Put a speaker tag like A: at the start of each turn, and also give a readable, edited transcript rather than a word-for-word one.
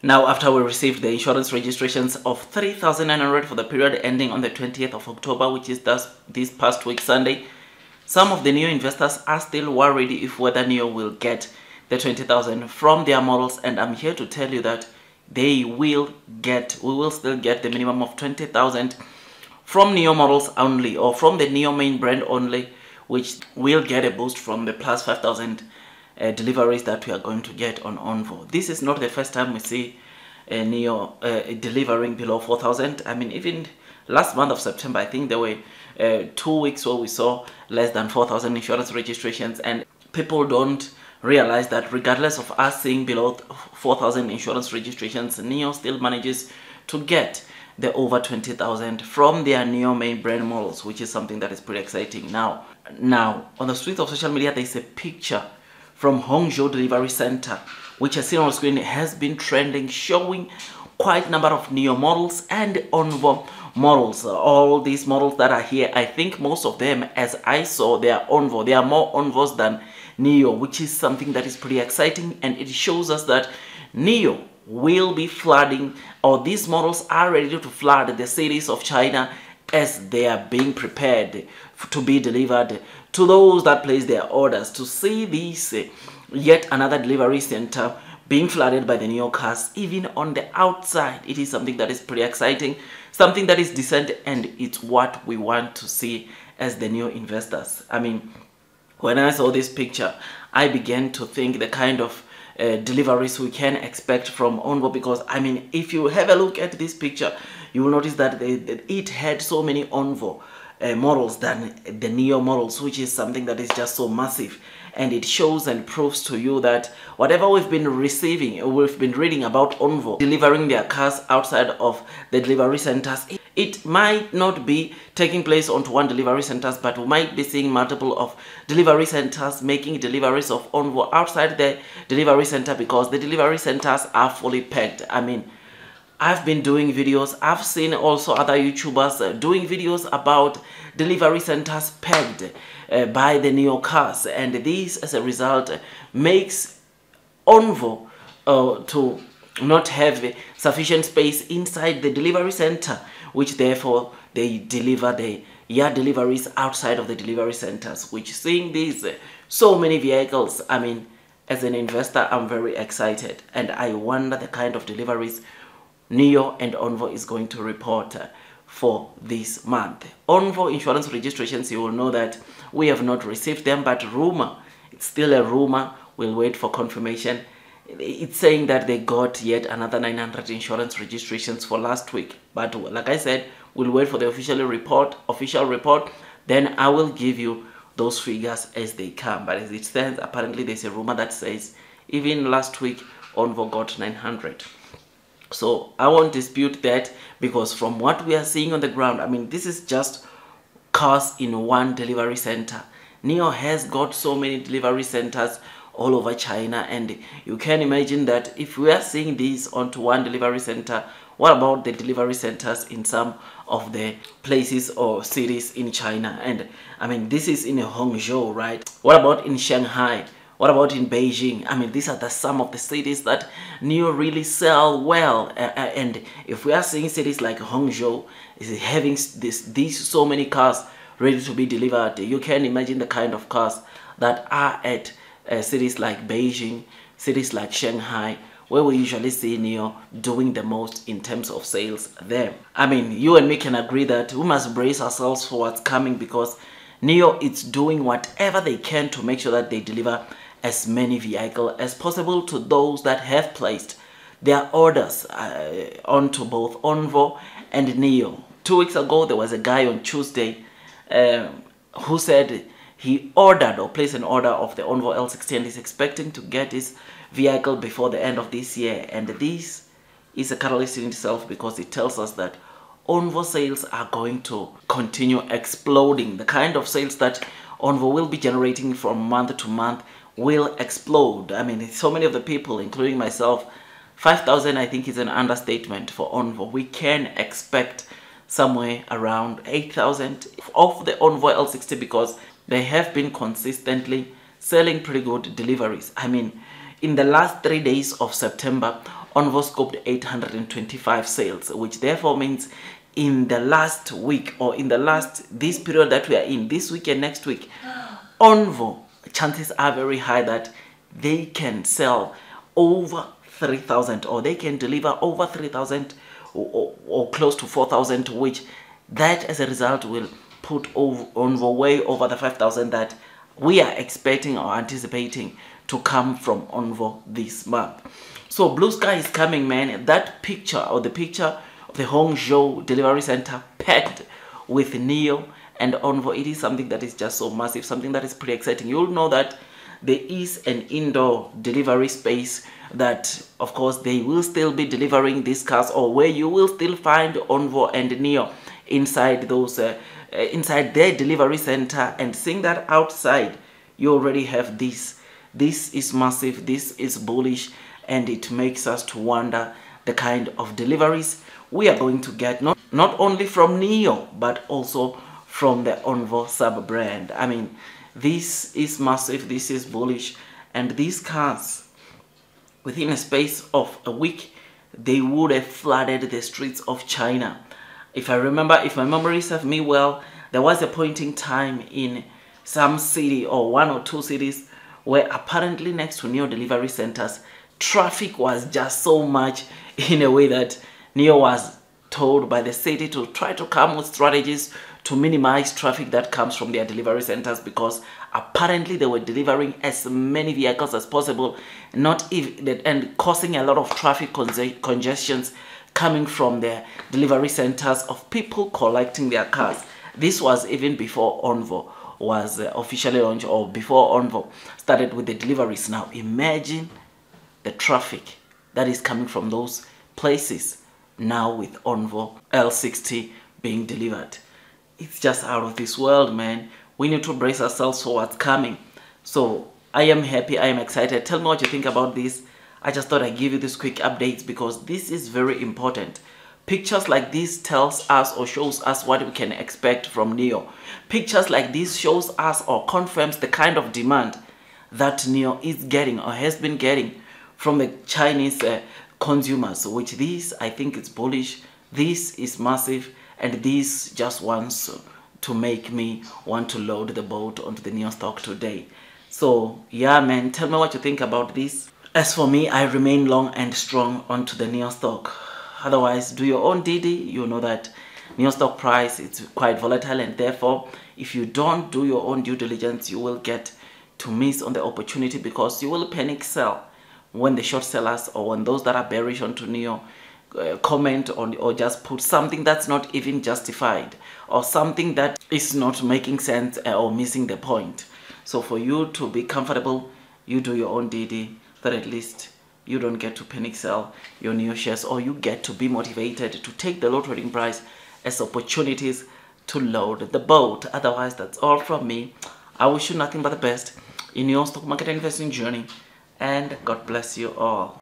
A: Now, after we received the insurance registrations of 3,900 for the period ending on the 20th of October, which is this past week Sunday, some of the Nio investors are still worried if whether Nio will get the 20,000 from their models, and I'm here to tell you that we will still get the minimum of 20,000 from Nio models only, or from the Nio main brand only, which will get a boost from the plus 5,000 deliveries that we are going to get on ONVO. This is not the first time we see Nio delivering below 4,000. I mean, even last month of September, I think there were 2 weeks where we saw less than 4,000 insurance registrations, and people don't realize that regardless of us seeing below 4,000 insurance registrations, Nio still manages to get the over 20,000 from their Nio main brand models, which is something that is pretty exciting. Now on the streets of social media, there is a picture from Hangzhou Delivery Center, which as seen on screen has been trending, showing quite a number of Nio models and ONVO models. All these models that are here, I think most of them, as I saw, they are ONVO. They are more ONVOs than Nio, which is something that is pretty exciting, and it shows us that Nio will be flooding, or these models are ready to flood the cities of China as they are being prepared to be delivered to those that place their orders. To see this yet another delivery center being flooded by the Nio cars, even on the outside, it is something that is pretty exciting, something that is decent, and it's what we want to see as the Nio investors. I mean, when I saw this picture, I began to think the kind of deliveries we can expect from ONVO, because I mean, if you have a look at this picture, you will notice that it had so many ONVO models than the Nio models, which is something that is just so massive. And it shows and proves to you that whatever we've been reading about ONVO delivering their cars outside of the delivery centers, it might not be taking place onto one delivery centers, but we might be seeing multiple of delivery centers making deliveries of ONVO outside the delivery center, because the delivery centers are fully packed. I mean, I've been doing videos, I've seen also other YouTubers doing videos about delivery centers pegged by the Nio cars, and this as a result makes ONVO to not have sufficient space inside the delivery center, which therefore they deliver the deliveries outside of the delivery centers, which seeing these so many vehicles, I mean, as an investor, I'm very excited, and I wonder the kind of deliveries Nio and ONVO is going to report for this month. ONVO insurance registrations, you will know that we have not received them, but rumor, it's still a rumor, we'll wait for confirmation. It's saying that they got yet another 900 insurance registrations for last week, but like I said, we'll wait for the official report, then I will give you those figures as they come. But as it stands, apparently there's a rumor that says even last week ONVO got 900. So I won't dispute that, because from what we are seeing on the ground, I mean, this is just cars in one delivery center. Nio has got so many delivery centers all over China, and you can imagine that if we are seeing these onto one delivery center, what about the delivery centers in some of the places or cities in China? And I mean, this is in Hangzhou, right? What about in Shanghai? What about in Beijing? I mean, these are some of the cities that Nio really sell well. And if we are seeing cities like Hangzhou is having these so many cars ready to be delivered, you can imagine the kind of cars that are at cities like Beijing, cities like Shanghai, where we usually see Nio doing the most in terms of sales there. I mean, you and me can agree that we must brace ourselves for what's coming, because Nio is doing whatever they can to make sure that they deliver as many vehicles as possible to those that have placed their orders onto both ONVO and Nio. 2 weeks ago, there was a guy on Tuesday who said he ordered or placed an order of the ONVO L60 and is expecting to get his vehicle before the end of this year. And this is a catalyst in itself, because it tells us that ONVO sales are going to continue exploding. The kind of sales that ONVO will be generating from month to month will explode. I mean, so many of the people, including myself, 5,000 I think is an understatement for ONVO. We can expect somewhere around 8,000 of the ONVO L60, because they have been consistently selling pretty good deliveries. I mean, in the last 3 days of September, ONVO scoped 825 sales, which therefore means in the last week, or in this period that we are in, this week and next week, ONVO, chances are very high that they can sell over 3,000, or they can deliver over 3,000 or close to 4,000, which that as a result will put ONVO way over the 5,000 that we are expecting or anticipating to come from ONVO this month. So blue sky is coming, man. That picture, or the picture of the Hangzhou delivery center packed with Nio and ONVO, it is something that is just so massive, something that is pretty exciting. You'll know that there is an indoor delivery space that, of course, they will still be delivering these cars, or where you will still find ONVO and Nio inside those inside their delivery center. And seeing that outside, you already have this. This is massive, this is bullish, and it makes us to wonder the kind of deliveries we are going to get, not only from Nio, but also from the ONVO sub-brand. I mean, this is massive, this is bullish, and these cars, within a space of a week, they would have flooded the streets of China. If I remember, if my memory serves me well, there was a point in time in some city, or one or two cities, where apparently next to Nio delivery centers, traffic was just so much, in a way that Nio was told by the city to try to come with strategies to minimize traffic that comes from their delivery centers, because apparently they were delivering as many vehicles as possible, and causing a lot of traffic congestions coming from their delivery centers of people collecting their cars. This was even before ONVO was officially launched, or before ONVO started with the deliveries. Now imagine the traffic that is coming from those places now with ONVO L60 being delivered. It's just out of this world, man. We need to brace ourselves for what's coming. So I am happy, I am excited. Tell me what you think about this. I just thought I'd give you this quick updates, because this is very important. Pictures like this tells us or shows us what we can expect from Nio. Pictures like this shows us or confirms the kind of demand that Nio is getting, or has been getting, from the Chinese consumers, which this, I think, it's bullish. This is massive, and this just wants to make me want to load the boat onto the Nio stock today. So yeah, man, tell me what you think about this. As for me, I remain long and strong onto the Nio stock. Otherwise, do your own DD. You know that Nio stock price, it's quite volatile, and therefore if you don't do your own due diligence, you will get to miss on the opportunity, because you will panic sell when the short sellers, or when those that are bearish onto Nio comment on, or just put something that's not even justified, or something that is not making sense, or missing the point. So for you to be comfortable, you do your own DD, that at least you don't get to panic sell your Nio shares, or you get to be motivated to take the low trading price as opportunities to load the boat. Otherwise, that's all from me. I wish you nothing but the best in your stock market investing journey, and God bless you all.